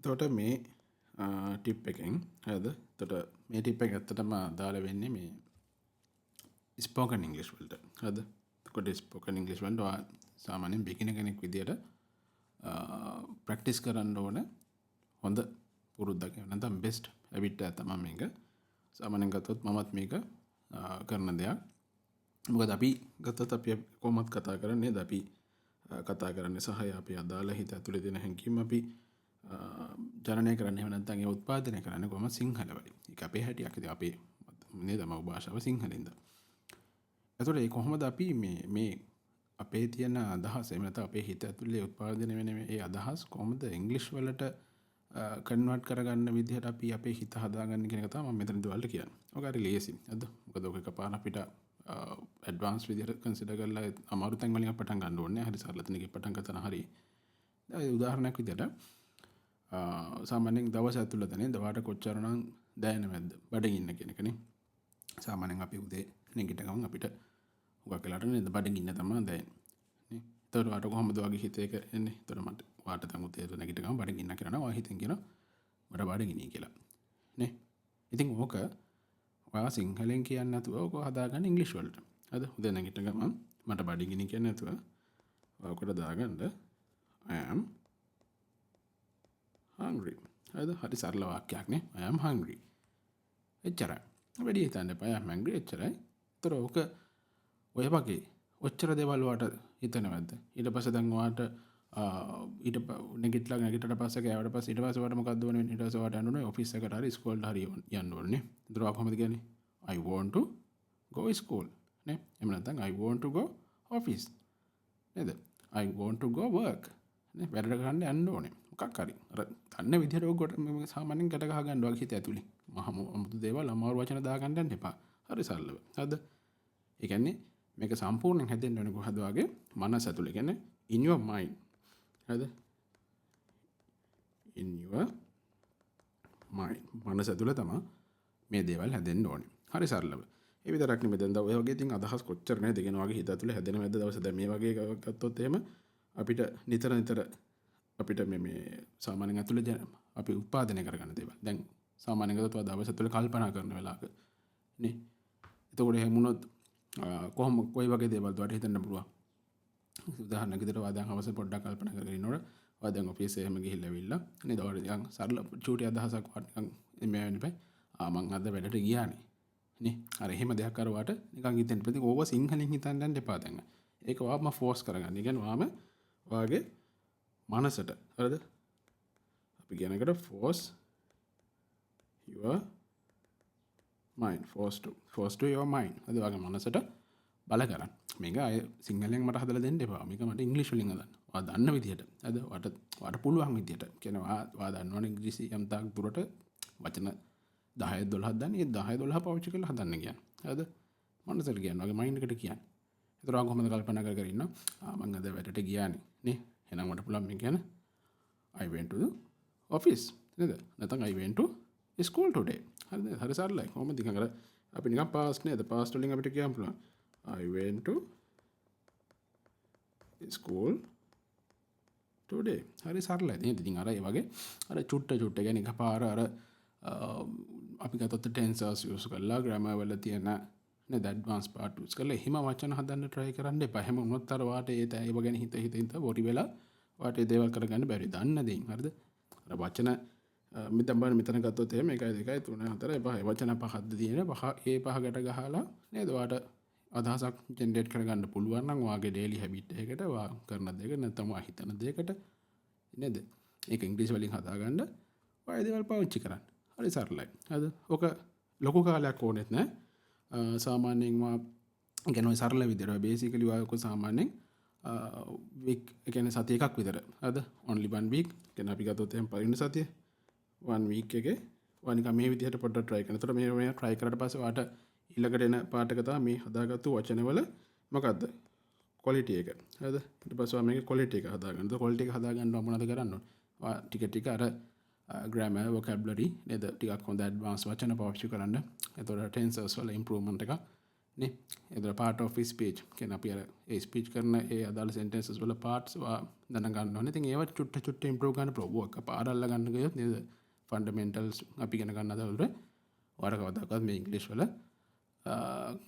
එතකොට මේ ටිප් එකෙන් හරිද? එතකොට මේ ටිප් එක ඇත්තටම අදාළ වෙන්නේ මේ ස්පෝකන් ඉංග්‍රීසි වලට. හරිද? එතකොට ස්පෝකන් ඉංග්‍රීසි වලට ඔයා සාමාන්‍යයෙන් බිගිනර් කෙනෙක් විදියට ප්‍රැක්ටිස් කරන්න ඕන හොඳ පුරුද්දක්. නැත්නම් බෙස්ට් හැබිට් එක තමයි මේක. සාමාන්‍යයෙන් ගත්තොත් මමත් මේක කරන දෙයක්. මොකද අපි ගත්තොත් අපි කොහොමද කතා කරන්නේ? අපි කතා කරන්නේ සහ අපි අදාළ හිත ඇතුලේ දෙන හැඟීම් අපි ජනනය කරන්නේ එහෙම නැත්නම් ඒ උත්පාදනය කරන්නේ කොහොමද? සිංහල වලින්. ඒක අපේ හැටියක්. ඉතින් අපේ නේද මව් භාෂාව සිංහලෙන්ද. එතකොට ඒ කොහොමද අපි මේ අපේ තියෙන අදහස් එහෙම නැත්නම් අපේ හිත ඇතුලේ උත්පාදනය වෙන මේ අදහස් කොහොමද ඉංග්‍රීසි වලට කන්වර්ට් කරගන්න විදිහට අපි අපේ හිත හදාගන්න කියන එක තමයි මම මෙතනදී ඔයාලට කියන්නේ. ඔක හරි ලේසි. හරිද? මොකද ඔක එකපාර අපිට ඇඩ්වාන්ස් විදිහට කන්සිඩර් කරලා අමාරු තැන් වලින් පටන් ගන්න ඕනේ. හරි සරල තැනකින් පටන් ගන්න හරි. උදාහරණයක් විදිහට සාමාන්‍යයෙන් දවස් ඇතුළතනේ දවාට කොච්චරනම් දැනෙනවද බඩගින්න කියන එකනේ. සාමාන්‍යයෙන් අපි උදේ නැගිට ගමන් අපිට හුඟක් වෙලාට නේද බඩගින්න තමයි දැනෙන්නේ. නේ. ඒතකොට වාට කොහොමද වගේ හිතේක එන්නේ? ඒතකොට මට වාට දැන් උදේ නැගිට ගමන් බඩගින්න කියනවා. ඔය හිතෙන් කියනවා මට බඩගිනි කියලා. නේ. ඉතින් ඕක ඔයා සිංහලෙන් කියන්නේ නැතුව ඕක හදාගන්න ඉංග්‍රීසි වලට. හරිද? උදේ නැගිට ගමන් මට බඩගිනි කියන්නේ නැතුව ඔකට දාගන්න I am hungry. හරිද? හරි සරල වාක්‍යයක් නේ. I am hungry. එච්චරයි. වැඩි හිතන්න එපා. I am hungry එච්චරයි. ඒතර ඕක ඔය වගේ ඔච්චර දේවල් වට හිතනවද? ඊට පස්සේ දැන් ඔයාට නැගිටට පස්සේ කෑවට පස්සේ ඊට පස්සේ ඔයාට මොකක්ද වෙන්නේ? ඊට පස්සේ ඔයාට යන්න ඕනේ ඔෆිස් එකට හරි ස්කූල්ට හරි යන්න ඕනේ. ඒතර ඔයා කොහොමද කියන්නේ? I want to go school. නේ? එහෙම නැත්නම් I want to go office. නේද? I want to go work. නේ? වැඩට ගන්න යන්න ඕනේ. මොකක් හරි. අර දන්න විදිහට ඔයගොල්ලෝ මේ සාමාන්‍යයෙන් ගැට ගහ ගන්න වගේ හිත ඇතුලේ. අමුතු දේවල් අමාරු වචන දාගන්න යන්න එපා. හරි සරලව. හරිද? ඒ කියන්නේ මේක සම්පූර්ණයෙන් හැදෙන්න ඕනේ කොහොමද වගේ මනස ඇතුලේ. කියන්නේ in your mind. හරිද? in your mind. මනස ඇතුලේ තමයි මේ දේවල් හැදෙන්න ඕනේ. හරි සරලව. ඒ විතරක් නෙමෙයි දැන් ඔය වගේ ඉතින් අදහස් කොච්චර නේද කියන වගේ හිත ඇතුලේ හැදෙන මැද දවසේ දැන් මේ වගේ ගත්තොත් එහෙම අපිට නිතර අපිට මේ සාමාන්‍යයෙන් ඇතුලේ අපි උත්පාදනය කරගන්න දේවල්. දැන් සාමාන්‍යයෙන් ගත්තොත් දවස් ඇතුලේ කල්පනා කරන වෙලාවක නේ. එතකොට එහෙම වුණොත් කොහොම කොයි වගේ දේවල්ද ඔයාලට හිතන්න පුළුවන්. උදාහරණයක් විදිහට ඔයා දැන් හවස පොඩ්ඩක් කල්පනා කරගෙන ඉන්නකොට ඔයා දැන් ඔෆිස් එකේ එහෙම ගිහිල්ලා ඇවිල්ලා නේද ඔයාලට නිකන් සරල චූටි අදහසක් නිකන් මේ වෙන්න බෑ. මං අද වැඩට ගියානේ. නේ. අර එහෙම දෙයක් අර ඔයාට නිකන් හිතෙන්න ඉතින් ඕව සිංහලෙන් හිතන්න යන්න එපා දැන්. ඒක ඔයාම ෆෝස් කරගන්න. ඒ කියන්නේ ඔයාම ඔයාගේ මනසට හරිද? අපි කියන එකට force your mind. force to your mind. හරිද? ඔයාගේ මනසට බල කරන්න. මේක අය සිංහලෙන් මට හදලා දෙන්න එපා. මේක මට ඉංග්‍රීසි වලින් හදන්න. ඔයා දන්න විදිහට. හරිද? ඔයාට පුළුවන් විදිහට. කියන්නේ ඔයා දන්නවනේ ඉංග්‍රීසි යම් තාක් දුරට වචන 10 12ක් දන්නේ. ඒ 10 12 පාවිච්චි කරලා හදන්න කියන්නේ. හරිද? මනසට කියන්නේ. ඔයාගේ මයින්ඩ් එකට කියන්නේ. ඒතර ඔයා කොහොමද කල්පනා කර ඉන්නවා? මං අද වැඩට ගියානේ. නේ? එහෙනම් මට පුළුවන් මේ කියන්නේ I went to the office. නේද? නැත්නම් I went to school today. හරිද? හරි සරලයි. කොහොමද නිකන් අර අපි නිකන් past නේද? past වලින් අපිට කියන්න පුළුවන්. I went to school today. හරි සරලයි. ඉතින් අර ඒ වගේ අර චුට්ට කියන්නේ එකපාර අර අපි ගත්තොත් tenses use කරලා grammar වල තියෙන නේද advanced part use කරලා එහෙම වචන හදන්න try කරන්න එපා. එහෙම වුණොත් අර වාට ඒව ගැන හිත වොරි වෙලා වාට ඒ දේවල් කරගන්න බැරි. දන්න දෙයින් හරිද? අර වචන මෙතන ගත්තොත් එහෙම 1 2 3 4 5 වචන පහක්ද තියෙන පහ ඒ පහ ගැට ගහලා නේද වාට අදහසක් ජෙනරේට් කරගන්න පුළුවන් නම් වාගේ daily habit එකකට වා කරන දෙයක නැත්නම් වා හිතන දෙයකට නේද? ඒක ඉංග්‍රීසි වලින් හදාගන්න ඔය දේවල් පාවිච්චි කරන්න. හරි සරලයි. හරිද? ඔක ලොකු කාලයක් ඕනෙත් නෑ. සාමාන්‍යයෙන් මා කියන්නේ සරල විදිහට බේසිකලි ඔක සාමාන්‍යයෙන් week ඒ කියන්නේ සතිය එකක් විතර. හරිද? only one week. කියන්නේ අපි ගත්තොත් එහෙනම් පරිණ සතිය one week එකේ ඔයා නිකන් මේ විදිහට පොඩ්ඩක් try කරන්න. එතකොට මේ try කරලා පස්සේ ඔයාට ඊළඟට එන පාට එක තමයි මේ හදාගත්තු වචනවල මොකද්ද? quality එක. හරිද? ඊට පස්සේ ඔයා මේකේ quality එක හදාගන්න. එතකොට quality එක හදාගන්න මොනවද කරන්න ඕනේ? ඔයා ටික අර grammar vocabulary නේද ටිකක් හොඳ advanced වචන පාවිච්චි කරන්න. එතකොට tenses වල improvement එක නේ එතකොට part of speech කියන අපි අර ඒ ස්පීච් කරන ඒ අදාළ sentences වල parts දැනගන්න ඕනේ. ඉතින් ඒවා චුට්ට improve කරන්න පුළුවන්. ඔක පාර අල්ල ගන්න ගියොත් නේද fundamentals අපි ඉගෙන ගන්න අදවලට ඔයාලා කවදාකවත් මේ ඉංග්‍රීසි වල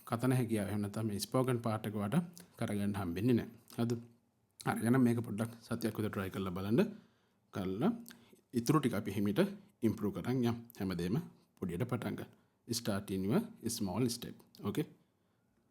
කතන හැකියාව එහෙම නැත්නම් මේ ස්පෝකන් පාර්ට් එක වට කරගන්න හම්බෙන්නේ නැහැ. හරිද? හරි එහෙනම් මේක පොඩ්ඩක් සතියක් විතර try කරලා බලන්න. කරලා ඉතුරු ටික අපි හිමිට improve කරන් යම් හැමදේම පොඩියට පටන් ගන්න. Start in your small step. Okay?